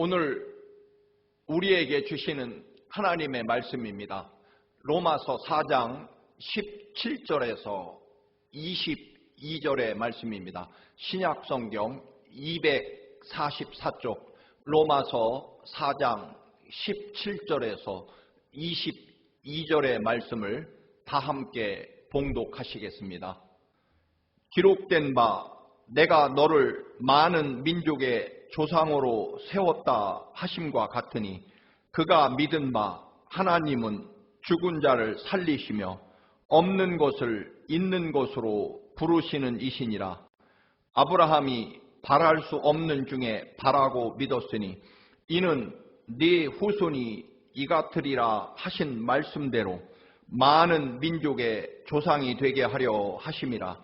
오늘 우리에게 주시는 하나님의 말씀입니다. 로마서 4장 17절에서 22절의 말씀입니다. 신약성경 244쪽 로마서 4장 17절에서 22절의 말씀을 다 함께 봉독하시겠습니다. 기록된 바 내가 너를 많은 민족의 조상으로 세웠다 하심과 같으니 그가 믿은 바 하나님은 죽은 자를 살리시며 없는 것을 있는 것으로 부르시는 이시니라. 아브라함이 바랄 수 없는 중에 바라고 믿었으니 이는 네 후손이 이같으리라 하신 말씀대로 많은 민족의 조상이 되게 하려 하심이라.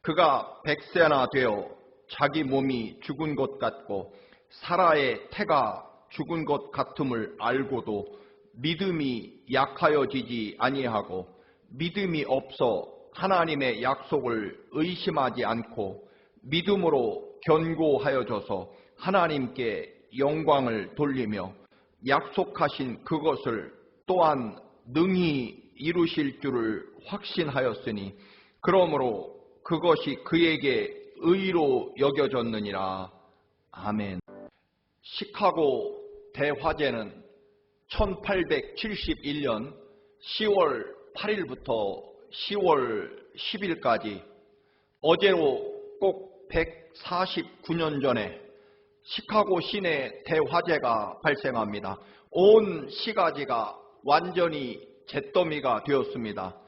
그가 100세나 되어 자기 몸이 죽은 것 같고 사라의 태가 죽은 것 같음을 알고도 믿음이 약하여지지 아니하고 믿음이 없어 하나님의 약속을 의심하지 않고 믿음으로 견고하여져서 하나님께 영광을 돌리며 약속하신 그것을 또한 능히 이루실 줄을 확신하였으니 그러므로 그것이 그에게 의로 여겨졌느니라. 아멘. 시카고 대화재는 1871년 10월 8일부터 10월 10일까지 어제로 꼭 149년 전에 시카고 시내 대화재가 발생합니다. 온 시가지가 완전히 잿더미가 되었습니다.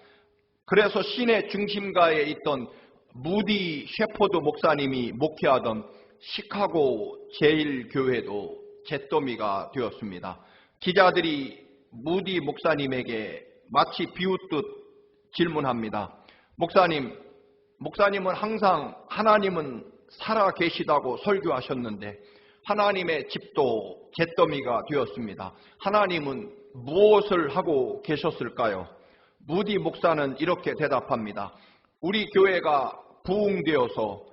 그래서 시내 중심가에 있던 무디 셰퍼드 목사님이 목회하던 시카고 제1교회도 잿더미가 되었습니다. 기자들이 무디 목사님에게 마치 비웃듯 질문합니다. 목사님은 항상 하나님은 살아 계시다고 설교하셨는데 하나님의 집도 잿더미가 되었습니다. 하나님은 무엇을 하고 계셨을까요? 무디 목사는 이렇게 대답합니다. 우리 교회가 부흥되어서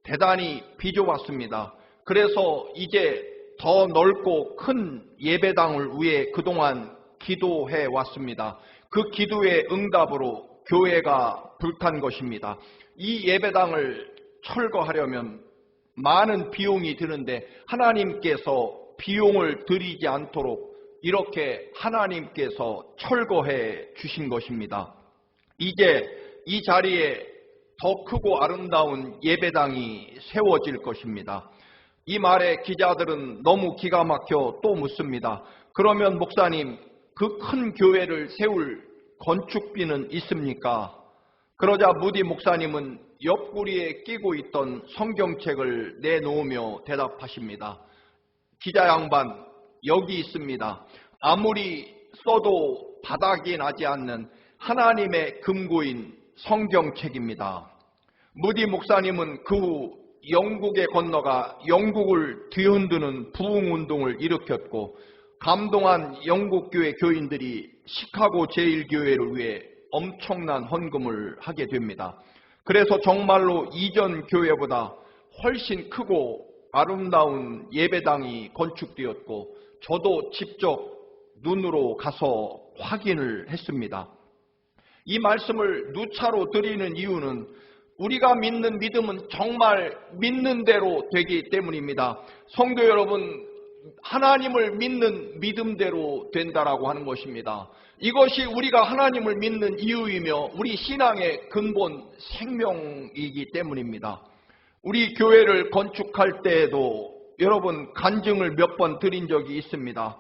대단히 비좁았습니다. 그래서 이제 더 넓고 큰 예배당을 위해 그동안 기도해 왔습니다. 그 기도의 응답으로 교회가 불탄 것입니다. 이 예배당을 철거하려면 많은 비용이 드는데 하나님께서 비용을 들이지 않도록 이렇게 하나님께서 철거해 주신 것입니다. 이제 이 자리에 더 크고 아름다운 예배당이 세워질 것입니다. 이 말에 기자들은 너무 기가 막혀 또 묻습니다. 그러면 목사님, 그 큰 교회를 세울 건축비는 있습니까? 그러자 무디 목사님은 옆구리에 끼고 있던 성경책을 내놓으며 대답하십니다. 기자 양반, 여기 있습니다. 아무리 써도 바닥이 나지 않는 하나님의 금고인 성경책입니다. 무디 목사님은 그 후 영국에 건너가 영국을 뒤흔드는 부흥운동을 일으켰고 감동한 영국교회 교인들이 시카고 제1교회를 위해 엄청난 헌금을 하게 됩니다. 그래서 정말로 이전 교회보다 훨씬 크고 아름다운 예배당이 건축되었고 저도 직접 눈으로 가서 확인을 했습니다. 이 말씀을 누차로 드리는 이유는 우리가 믿는 믿음은 정말 믿는 대로 되기 때문입니다. 성도 여러분, 하나님을 믿는 믿음대로 된다라고 하는 것입니다. 이것이 우리가 하나님을 믿는 이유이며 우리 신앙의 근본 생명이기 때문입니다. 우리 교회를 건축할 때에도 여러분 간증을 몇 번 드린 적이 있습니다.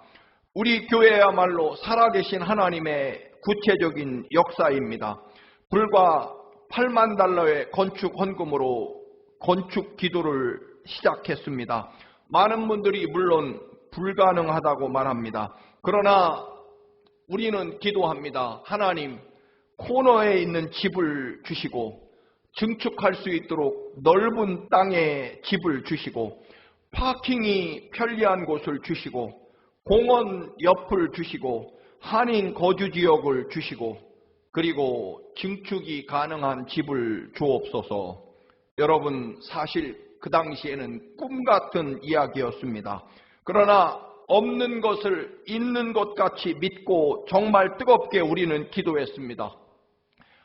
우리 교회야말로 살아계신 하나님의 구체적인 역사입니다. 불과 8만 달러의 건축 헌금으로 건축 기도를 시작했습니다. 많은 분들이 물론 불가능하다고 말합니다. 그러나 우리는 기도합니다. 하나님, 코너에 있는 집을 주시고 증축할 수 있도록 넓은 땅에 집을 주시고 파킹이 편리한 곳을 주시고 공원 옆을 주시고 한인 거주지역을 주시고 그리고 증축이 가능한 집을 주옵소서. 여러분, 사실 그 당시에는 꿈 같은 이야기였습니다. 그러나 없는 것을 있는 것 같이 믿고 정말 뜨겁게 우리는 기도했습니다.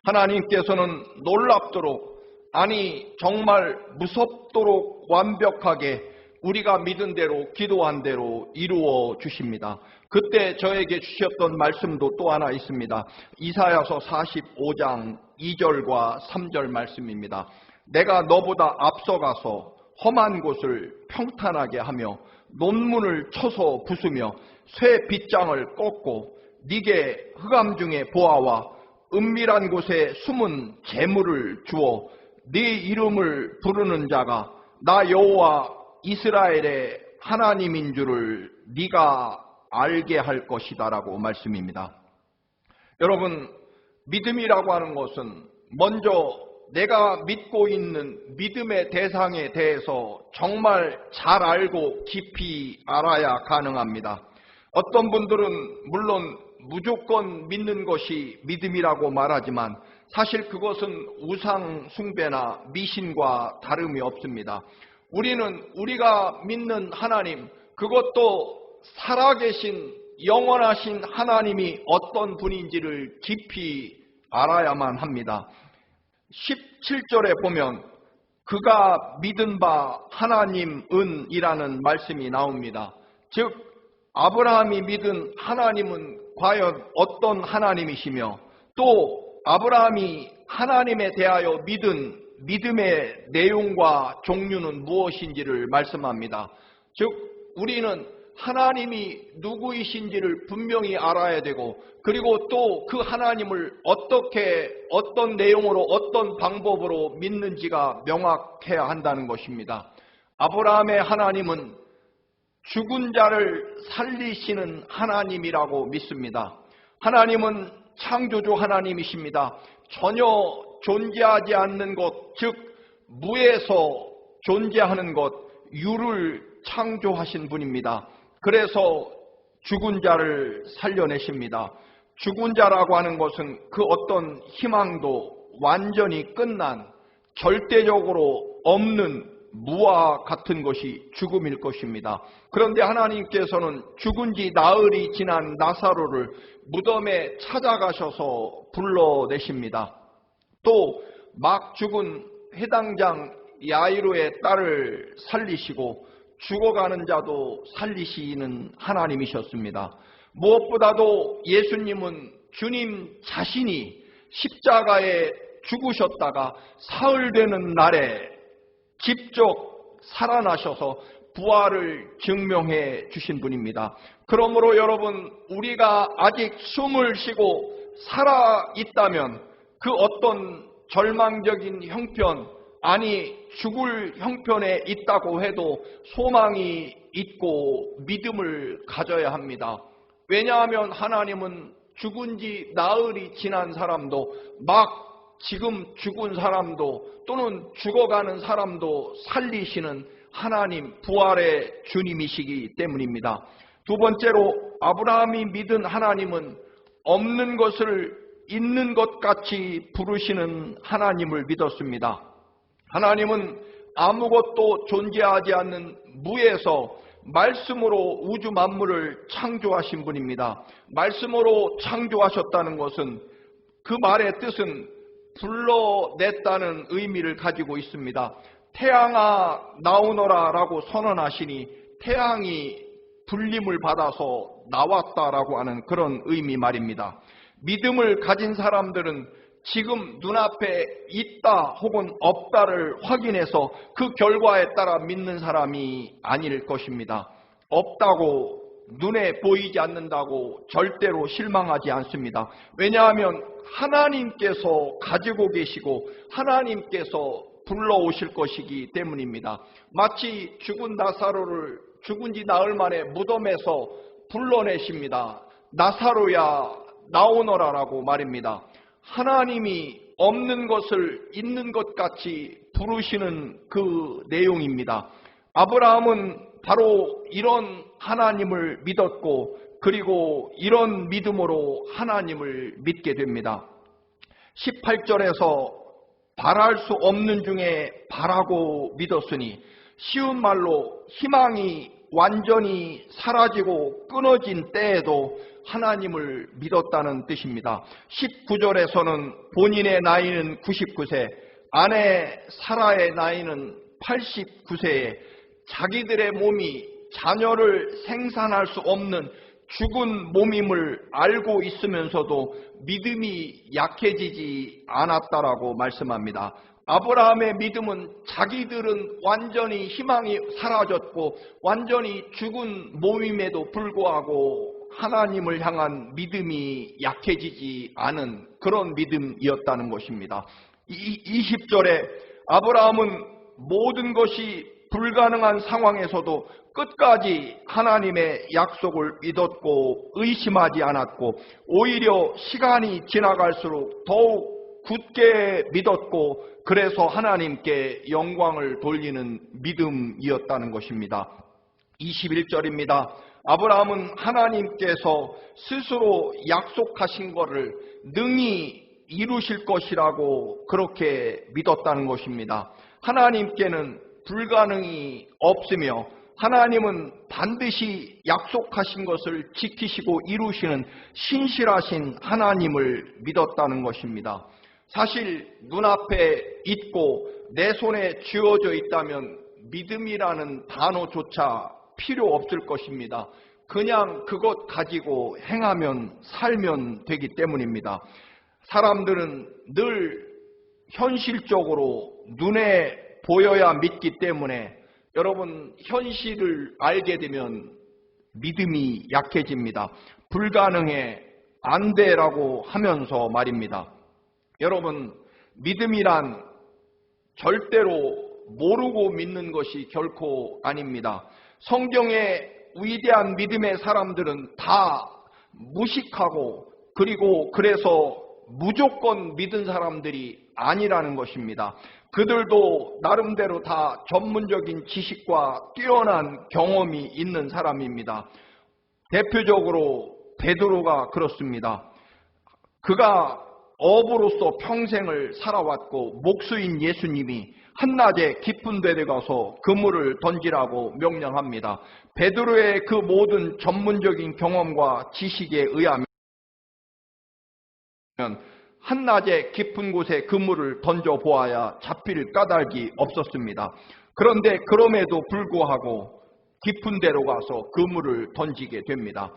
하나님께서는 놀랍도록, 아니 정말 무섭도록 완벽하게 우리가 믿은 대로, 기도한 대로 이루어 주십니다. 그때 저에게 주셨던 말씀도 또 하나 있습니다. 이사야서 45장 2절과 3절 말씀입니다. 내가 너보다 앞서가서 험한 곳을 평탄하게 하며 논문을 쳐서 부수며 쇠 빗장을 꺾고 네게 흑암 중에 보아와 은밀한 곳에 숨은 재물을 주어 네 이름을 부르는 자가 나 여호와 이스라엘의 하나님인 줄을 네가 알게 할 것이다 라고 말씀입니다. 여러분, 믿음이라고 하는 것은 먼저 내가 믿고 있는 믿음의 대상에 대해서 정말 잘 알고 깊이 알아야 가능합니다. 어떤 분들은 물론 무조건 믿는 것이 믿음이라고 말하지만 사실 그것은 우상 숭배나 미신과 다름이 없습니다. 우리는 우리가 믿는 하나님, 그것도 살아계신 영원하신 하나님이 어떤 분인지를 깊이 알아야만 합니다. 17절에 보면 그가 믿은 바 하나님은이라는 말씀이 나옵니다. 즉 아브라함이 믿은 하나님은 과연 어떤 하나님이시며 또 아브라함이 하나님에 대하여 믿은 믿음의 내용과 종류는 무엇인지를 말씀합니다. 즉 우리는 하나님이 누구이신지를 분명히 알아야 되고, 그리고 또 그 하나님을 어떻게, 어떤 내용으로, 어떤 방법으로 믿는지가 명확해야 한다는 것입니다. 아브라함의 하나님은 죽은 자를 살리시는 하나님이라고 믿습니다. 하나님은 창조주 하나님이십니다. 전혀 존재하지 않는 것, 즉 무에서 존재하는 것, 유를 창조하신 분입니다. 그래서 죽은 자를 살려내십니다. 죽은 자라고 하는 것은 그 어떤 희망도 완전히 끝난, 절대적으로 없는 무와 같은 것이 죽음일 것입니다. 그런데 하나님께서는 죽은 지 나흘이 지난 나사로를 무덤에 찾아가셔서 불러내십니다. 또 막 죽은 해당장 야이로의 딸을 살리시고 죽어가는 자도 살리시는 하나님이셨습니다. 무엇보다도 예수님은 주님 자신이 십자가에 죽으셨다가 사흘 되는 날에 직접 살아나셔서 부활을 증명해 주신 분입니다. 그러므로 여러분, 우리가 아직 숨을 쉬고 살아 있다면 그 어떤 절망적인 형편, 아니 죽을 형편에 있다고 해도 소망이 있고 믿음을 가져야 합니다. 왜냐하면 하나님은 죽은 지 나흘이 지난 사람도, 막 지금 죽은 사람도, 또는 죽어가는 사람도 살리시는 하나님, 부활의 주님이시기 때문입니다. 두 번째로 아브라함이 믿은 하나님은 없는 것을 있는 것 같이 부르시는 하나님을 믿었습니다. 하나님은 아무것도 존재하지 않는 무에서 말씀으로 우주 만물을 창조하신 분입니다. 말씀으로 창조하셨다는 것은, 그 말의 뜻은 불러냈다는 의미를 가지고 있습니다. 태양아 나오너라 라고 선언하시니 태양이 불림을 받아서 나왔다라고 하는 그런 의미 말입니다. 믿음을 가진 사람들은 지금 눈앞에 있다 혹은 없다를 확인해서 그 결과에 따라 믿는 사람이 아닐 것입니다. 없다고, 눈에 보이지 않는다고 절대로 실망하지 않습니다. 왜냐하면 하나님께서 가지고 계시고 하나님께서 불러오실 것이기 때문입니다. 마치 죽은 나사로를 죽은 지 나흘 만에 무덤에서 불러내십니다. 나사로야 나오너라라고 말입니다. 하나님이 없는 것을 있는 것 같이 부르시는 그 내용입니다. 아브라함은 바로 이런 하나님을 믿었고, 그리고 이런 믿음으로 하나님을 믿게 됩니다. 18절에서 바랄 수 없는 중에 바라고 믿었으니, 쉬운 말로 희망이 완전히 사라지고 끊어진 때에도 하나님을 믿었다는 뜻입니다. 19절에서는 본인의 나이는 99세, 아내 사라의 나이는 89세에 자기들의 몸이 자녀를 생산할 수 없는 죽은 몸임을 알고 있으면서도 믿음이 약해지지 않았다라고 말씀합니다. 아브라함의 믿음은 자기들은 완전히 희망이 사라졌고 완전히 죽은 몸임에도 불구하고 하나님을 향한 믿음이 약해지지 않은 그런 믿음이었다는 것입니다. 20절에 아브라함은 모든 것이 불가능한 상황에서도 끝까지 하나님의 약속을 믿었고 의심하지 않았고 오히려 시간이 지나갈수록 더욱 굳게 믿었고 그래서 하나님께 영광을 돌리는 믿음이었다는 것입니다. 21절입니다. 아브라함은 하나님께서 스스로 약속하신 것을 능히 이루실 것이라고 그렇게 믿었다는 것입니다. 하나님께는 불가능이 없으며 하나님은 반드시 약속하신 것을 지키시고 이루시는 신실하신 하나님을 믿었다는 것입니다. 사실 눈앞에 있고 내 손에 쥐어져 있다면 믿음이라는 단어조차 필요 없을 것입니다. 그냥 그것 가지고 행하면 살면 되기 때문입니다. 사람들은 늘 현실적으로 눈에 보여야 믿기 때문에 여러분 현실을 알게 되면 믿음이 약해집니다. 불가능해, 안 돼라고 하면서 말입니다. 여러분 믿음이란 절대로 모르고 믿는 것이 결코 아닙니다. 성경의 위대한 믿음의 사람들은 다 무식하고 그리고 그래서 무조건 믿은 사람들이 아니라는 것입니다. 그들도 나름대로 다 전문적인 지식과 뛰어난 경험이 있는 사람입니다. 대표적으로 베드로가 그렇습니다. 그가 어부로서 평생을 살아왔고 목수인 예수님이 한낮에 깊은 데에 가서 그물을 던지라고 명령합니다. 베드로의 그 모든 전문적인 경험과 지식에 의하면 한낮에 깊은 곳에 그물을 던져보아야 잡힐 까닭이 없었습니다. 그런데 그럼에도 불구하고 깊은 데로 가서 그물을 던지게 됩니다.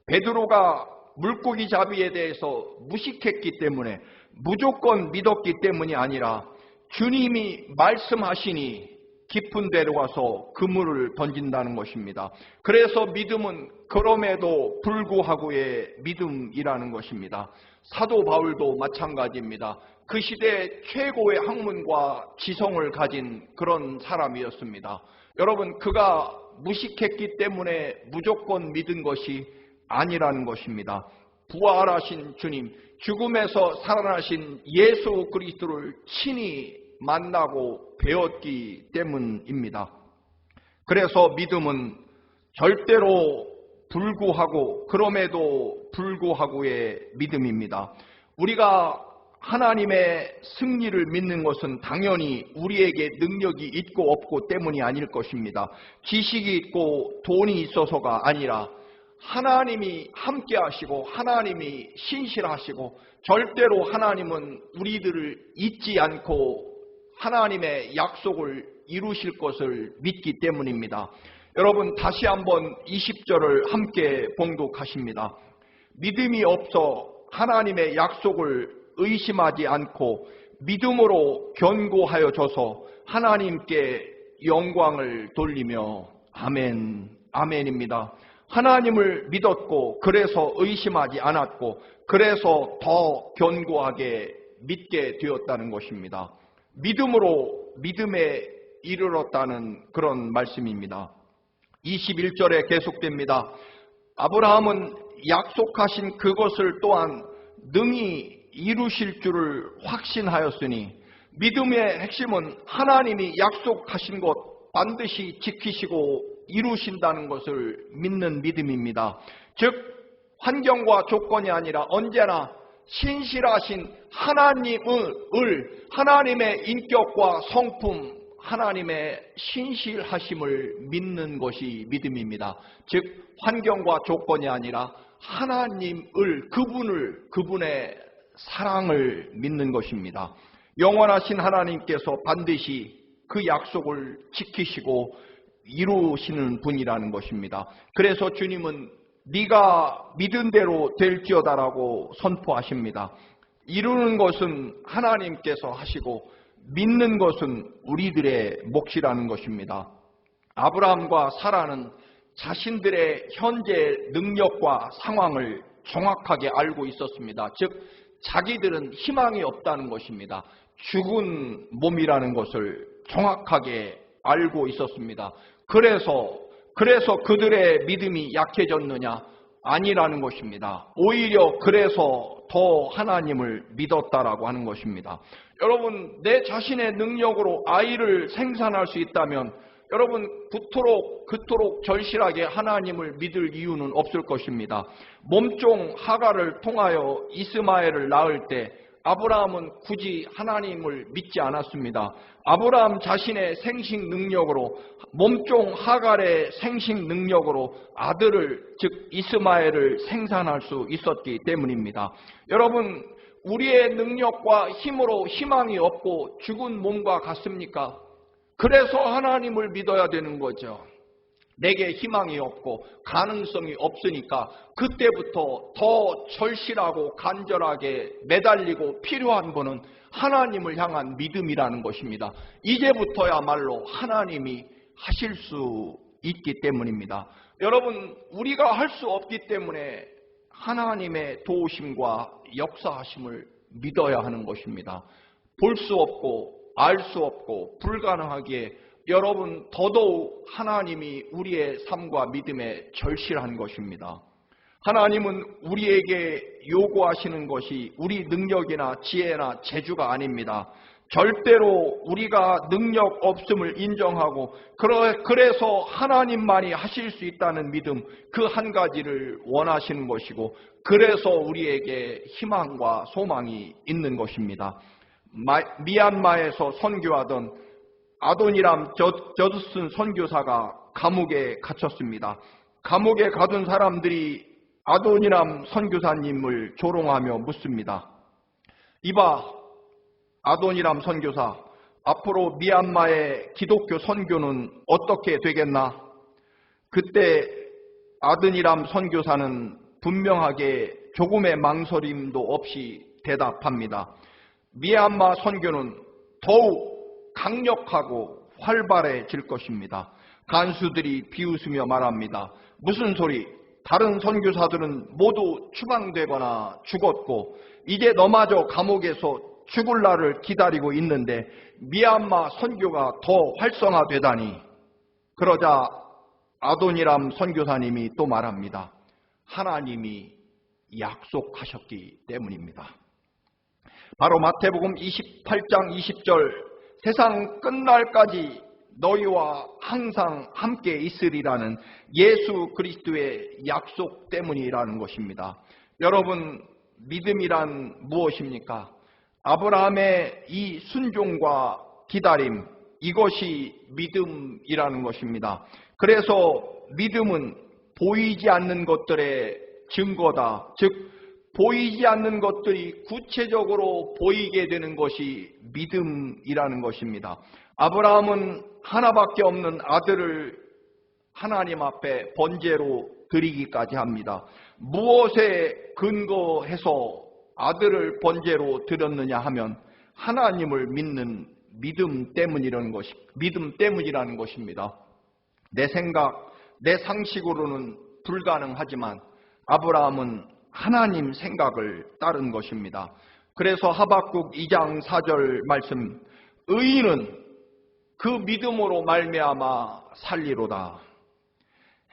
베드로가 물고기 잡이에 대해서 무식했기 때문에 무조건 믿었기 때문이 아니라 주님이 말씀하시니 깊은 데로 가서 그물을 던진다는 것입니다. 그래서 믿음은 그럼에도 불구하고의 믿음이라는 것입니다. 사도 바울도 마찬가지입니다. 그 시대 최고의 학문과 지성을 가진 그런 사람이었습니다. 여러분 그가 무식했기 때문에 무조건 믿은 것이 아니라는 것입니다. 부활하신 주님, 죽음에서 살아나신 예수 그리스도를 친히 만나고 배웠기 때문입니다. 그래서 믿음은 절대로 불구하고 그럼에도 불구하고의 믿음입니다. 우리가 하나님의 승리를 믿는 것은 당연히 우리에게 능력이 있고 없고 때문이 아닐 것입니다. 지식이 있고 돈이 있어서가 아니라 하나님이 함께 하시고 하나님이 신실하시고 절대로 하나님은 우리들을 잊지 않고 하나님의 약속을 이루실 것을 믿기 때문입니다. 여러분 다시 한번 20절을 함께 봉독하십니다. 믿음이 없어 하나님의 약속을 의심하지 않고 믿음으로 견고하여져서 하나님께 영광을 돌리며 아멘, 아멘입니다. 하나님을 믿었고 그래서 의심하지 않았고 그래서 더 견고하게 믿게 되었다는 것입니다. 믿음으로 믿음에 이르렀다는 그런 말씀입니다. 21절에 계속됩니다. 아브라함은 약속하신 그것을 또한 능히 이루실 줄을 확신하였으니 믿음의 핵심은 하나님이 약속하신 것 반드시 지키시고 이루신다는 것을 믿는 믿음입니다. 즉 환경과 조건이 아니라 언제나 신실하신 하나님의 인격과 성품, 하나님의 신실하심을 믿는 것이 믿음입니다. 즉 환경과 조건이 아니라 하나님을, 그분의 사랑을 믿는 것입니다. 영원하신 하나님께서 반드시 그 약속을 지키시고 이루시는 분이라는 것입니다. 그래서 주님은 네가 믿은 대로 될지어다라고 선포하십니다. 이루는 것은 하나님께서 하시고 믿는 것은 우리들의 몫이라는 것입니다. 아브라함과 사라는 자신들의 현재 능력과 상황을 정확하게 알고 있었습니다. 즉 자기들은 희망이 없다는 것입니다. 죽은 몸이라는 것을 정확하게 알고 있었습니다. 그래서 그들의 믿음이 약해졌느냐? 아니라는 것입니다. 오히려 그래서 더 하나님을 믿었다라고 하는 것입니다. 여러분, 내 자신의 능력으로 아이를 생산할 수 있다면 여러분 그토록 절실하게 하나님을 믿을 이유는 없을 것입니다. 몸종 하갈을 통하여 이스마엘을 낳을 때 아브라함은 굳이 하나님을 믿지 않았습니다. 아브라함 자신의 생식 능력으로, 몸종 하갈의 생식 능력으로 아들을, 즉 이스마엘을 생산할 수 있었기 때문입니다. 여러분, 우리의 능력과 힘으로 희망이 없고 죽은 몸과 같습니까? 그래서 하나님을 믿어야 되는 거죠. 내게 희망이 없고 가능성이 없으니까 그때부터 더 절실하고 간절하게 매달리고 필요한 분은 하나님을 향한 믿음이라는 것입니다. 이제부터야말로 하나님이 하실 수 있기 때문입니다. 여러분, 우리가 할 수 없기 때문에 하나님의 도우심과 역사하심을 믿어야 하는 것입니다. 볼 수 없고 알 수 없고 불가능하기에 여러분 더더욱 하나님이 우리의 삶과 믿음에 절실한 것입니다. 하나님은 우리에게 요구하시는 것이 우리 능력이나 지혜나 재주가 아닙니다. 절대로 우리가 능력 없음을 인정하고 그래서 하나님만이 하실 수 있다는 믿음, 그 한 가지를 원하시는 것이고 그래서 우리에게 희망과 소망이 있는 것입니다. 미얀마에서 선교하던 아도니람 저드슨 선교사가 감옥에 갇혔습니다. 감옥에 가둔 사람들이 아도니람 선교사님을 조롱하며 묻습니다. 이봐, 아도니람 선교사, 앞으로 미얀마의 기독교 선교는 어떻게 되겠나? 그때 아도니람 선교사는 분명하게 조금의 망설임도 없이 대답합니다. 미얀마 선교는 더욱 강력하고 활발해질 것입니다. 간수들이 비웃으며 말합니다. 무슨 소리? 다른 선교사들은 모두 추방되거나 죽었고 이제 너마저 감옥에서 죽을 날을 기다리고 있는데 미얀마 선교가 더 활성화되다니. 그러자 아도니람 선교사님이 또 말합니다. 하나님이 약속하셨기 때문입니다. 바로 마태복음 28장 20절, 세상 끝날까지 너희와 항상 함께 있으리라는 예수 그리스도의 약속 때문이라는 것입니다. 여러분, 믿음이란 무엇입니까? 아브라함의 이 순종과 기다림, 이것이 믿음이라는 것입니다. 그래서 믿음은 보이지 않는 것들의 증거다. 즉 보이지 않는 것들이 구체적으로 보이게 되는 것이 믿음이라는 것입니다. 아브라함은 하나밖에 없는 아들을 하나님 앞에 번제로 드리기까지 합니다. 무엇에 근거해서 아들을 번제로 드렸느냐 하면 하나님을 믿는 믿음 때문이라는 것입니다. 내 생각, 내 상식으로는 불가능하지만 아브라함은 하나님 생각을 따른 것입니다. 그래서 하박국 2장 4절 말씀, 의인은 그 믿음으로 말미암아 살리로다.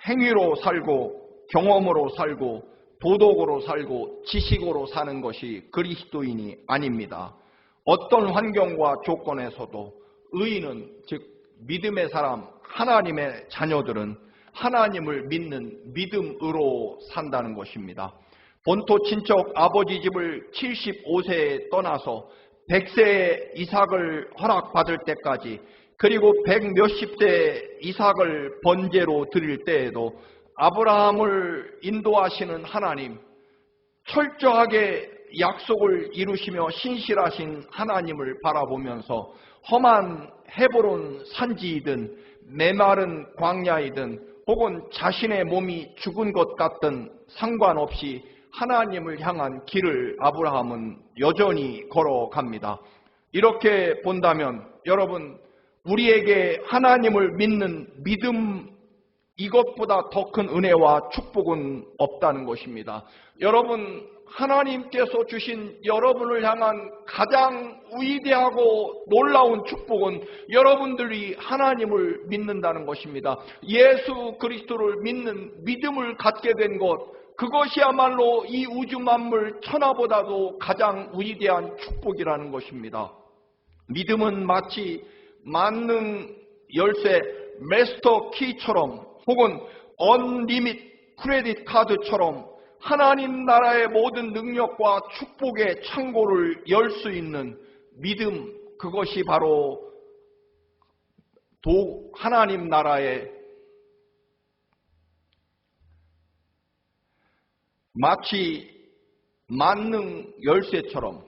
행위로 살고 경험으로 살고 도덕으로 살고 지식으로 사는 것이 그리스도인이 아닙니다. 어떤 환경과 조건에서도 의인은, 즉 믿음의 사람, 하나님의 자녀들은 하나님을 믿는 믿음으로 산다는 것입니다. 본토 친척 아버지 집을 75세에 떠나서 100세에 이삭을 허락받을 때까지 그리고 백몇십 대 이삭을 번제로 드릴 때에도 아브라함을 인도하시는 하나님, 철저하게 약속을 이루시며 신실하신 하나님을 바라보면서 험한 헤브론 산지이든 메마른 광야이든 혹은 자신의 몸이 죽은 것 같든 상관없이 하나님을 향한 길을 아브라함은 여전히 걸어갑니다. 이렇게 본다면 여러분, 우리에게 하나님을 믿는 믿음, 이것보다 더 큰 은혜와 축복은 없다는 것입니다. 여러분, 하나님께서 주신 여러분을 향한 가장 위대하고 놀라운 축복은 여러분들이 하나님을 믿는다는 것입니다. 예수 그리스도를 믿는 믿음을 갖게 된 것, 그것이야말로 이 우주 만물 천하보다도 가장 위대한 축복이라는 것입니다. 믿음은 마치 만능 열쇠 마스터 키처럼 혹은 언리밋 크레딧 카드처럼 하나님 나라의 모든 능력과 축복의 창고를 열 수 있는 믿음, 그것이 바로 하나님 나라의 마치 만능 열쇠처럼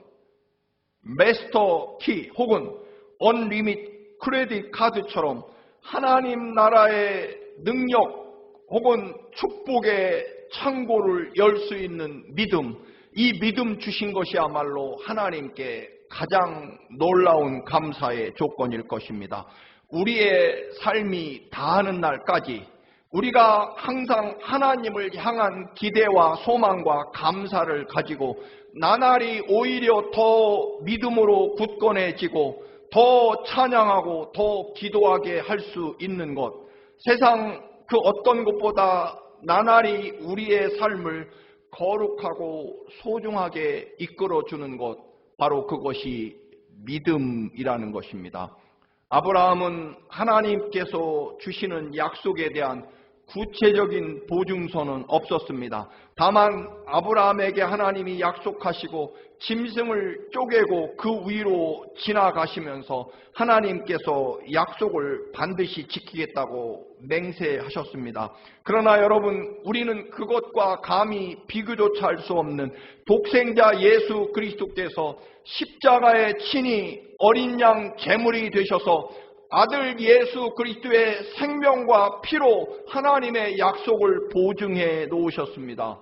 마스터 키 혹은 언리밋 크레딧 카드처럼 하나님 나라의 능력 혹은 축복의 창고를 열 수 있는 믿음, 이 믿음 주신 것이야말로 하나님께 가장 놀라운 감사의 조건일 것입니다. 우리의 삶이 다하는 날까지 우리가 항상 하나님을 향한 기대와 소망과 감사를 가지고 나날이 오히려 더 믿음으로 굳건해지고 더 찬양하고 더 기도하게 할 수 있는 것, 세상 그 어떤 것보다 나날이 우리의 삶을 거룩하고 소중하게 이끌어주는 것, 바로 그것이 믿음이라는 것입니다. 아브라함은 하나님께서 주시는 약속에 대한 구체적인 보증서는 없었습니다. 다만 아브라함에게 하나님이 약속하시고 짐승을 쪼개고 그 위로 지나가시면서 하나님께서 약속을 반드시 지키겠다고 맹세하셨습니다. 그러나 여러분, 우리는 그것과 감히 비교조차 할 수 없는 독생자 예수 그리스도께서 십자가에 친히 어린 양 제물이 되셔서 아들 예수 그리스도의 생명과 피로 하나님의 약속을 보증해 놓으셨습니다.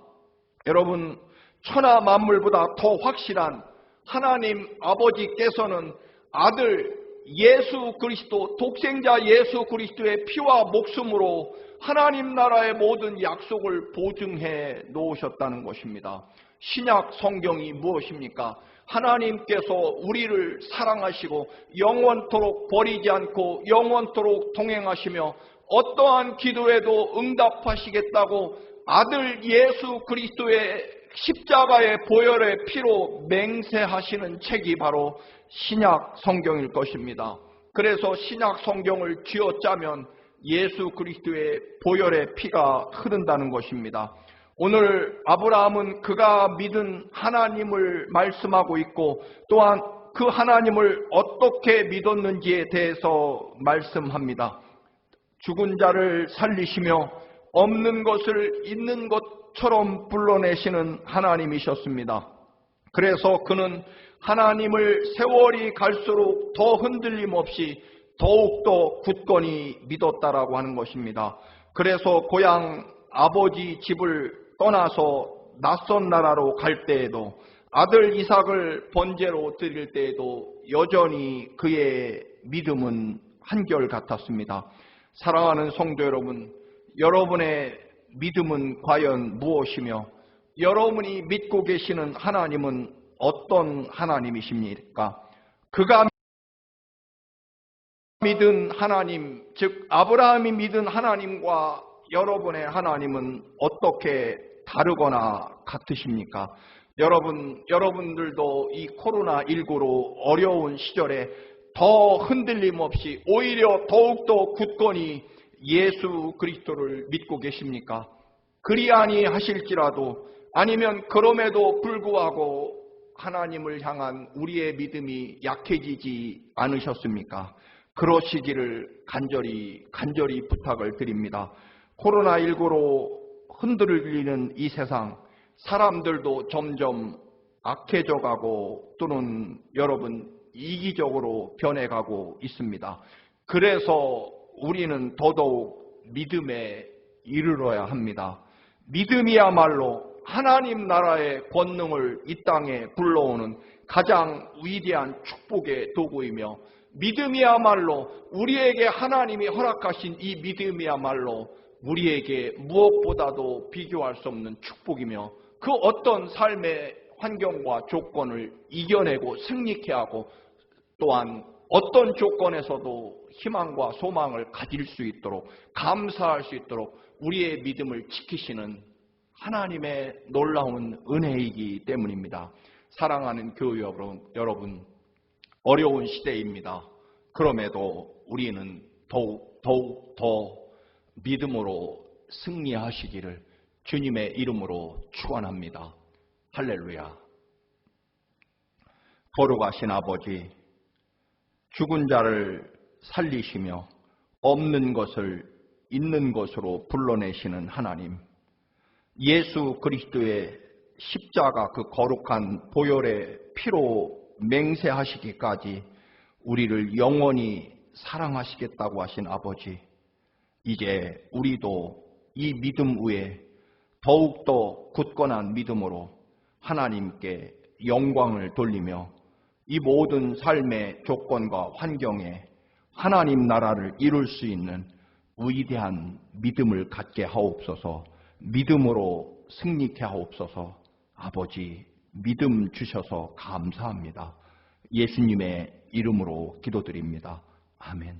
여러분, 천하 만물보다 더 확실한 하나님 아버지께서는 아들 예수 그리스도, 독생자 예수 그리스도의 피와 목숨으로 하나님 나라의 모든 약속을 보증해 놓으셨다는 것입니다. 신약 성경이 무엇입니까? 하나님께서 우리를 사랑하시고 영원토록 버리지 않고 영원토록 동행하시며 어떠한 기도에도 응답하시겠다고 아들 예수 그리스도의 십자가의 보혈의 피로 맹세하시는 책이 바로 신약 성경일 것입니다. 그래서 신약 성경을 쥐어짜면 예수 그리스도의 보혈의 피가 흐른다는 것입니다. 오늘 아브라함은 그가 믿은 하나님을 말씀하고 있고 또한 그 하나님을 어떻게 믿었는지에 대해서 말씀합니다. 죽은 자를 살리시며 없는 것을 있는 것처럼 불러내시는 하나님이셨습니다. 그래서 그는 하나님을 세월이 갈수록 더 흔들림 없이 더욱더 굳건히 믿었다라고 하는 것입니다. 그래서 고향 아버지 집을 떠나서 낯선 나라로 갈 때에도 아들 이삭을 번제로 드릴 때에도 여전히 그의 믿음은 한결같았습니다. 사랑하는 성도 여러분, 여러분의 믿음은 과연 무엇이며 여러분이 믿고 계시는 하나님은 어떤 하나님이십니까? 그가 믿은 하나님, 즉 아브라함이 믿은 하나님과 여러분의 하나님은 어떻게 다르거나 같으십니까? 여러분들도 이 코로나19로 어려운 시절에 더 흔들림 없이 오히려 더욱더 굳건히 예수 그리스도를 믿고 계십니까? 그리 아니하실지라도 아니면 그럼에도 불구하고 하나님을 향한 우리의 믿음이 약해지지 않으셨습니까? 그러시기를 간절히 부탁을 드립니다. 코로나19로 흔들리는 이 세상, 사람들도 점점 악해져 가고 또는 여러분 이기적으로 변해가고 있습니다. 그래서 우리는 더더욱 믿음에 이르러야 합니다. 믿음이야말로 하나님 나라의 권능을 이 땅에 불러오는 가장 위대한 축복의 도구이며, 믿음이야말로 우리에게 하나님이 허락하신 이 믿음이야말로 우리에게 무엇보다도 비교할 수 없는 축복이며, 그 어떤 삶의 환경과 조건을 이겨내고 승리케 하고 또한 어떤 조건에서도 희망과 소망을 가질 수 있도록, 감사할 수 있도록 우리의 믿음을 지키시는 하나님의 놀라운 은혜이기 때문입니다. 사랑하는 교회 여러분, 어려운 시대입니다. 그럼에도 우리는 더욱 더 믿음으로 승리하시기를 주님의 이름으로 축원합니다. 할렐루야. 거룩하신 아버지, 죽은 자를 살리시며 없는 것을 있는 것으로 불러내시는 하나님, 예수 그리스도의 십자가 그 거룩한 보혈의 피로 맹세하시기까지 우리를 영원히 사랑하시겠다고 하신 아버지, 이제 우리도 이 믿음 위에 더욱더 굳건한 믿음으로 하나님께 영광을 돌리며 이 모든 삶의 조건과 환경에 하나님 나라를 이룰 수 있는 위대한 믿음을 갖게 하옵소서. 믿음으로 승리케 하옵소서. 아버지, 믿음 주셔서 감사합니다. 예수님의 이름으로 기도드립니다. 아멘.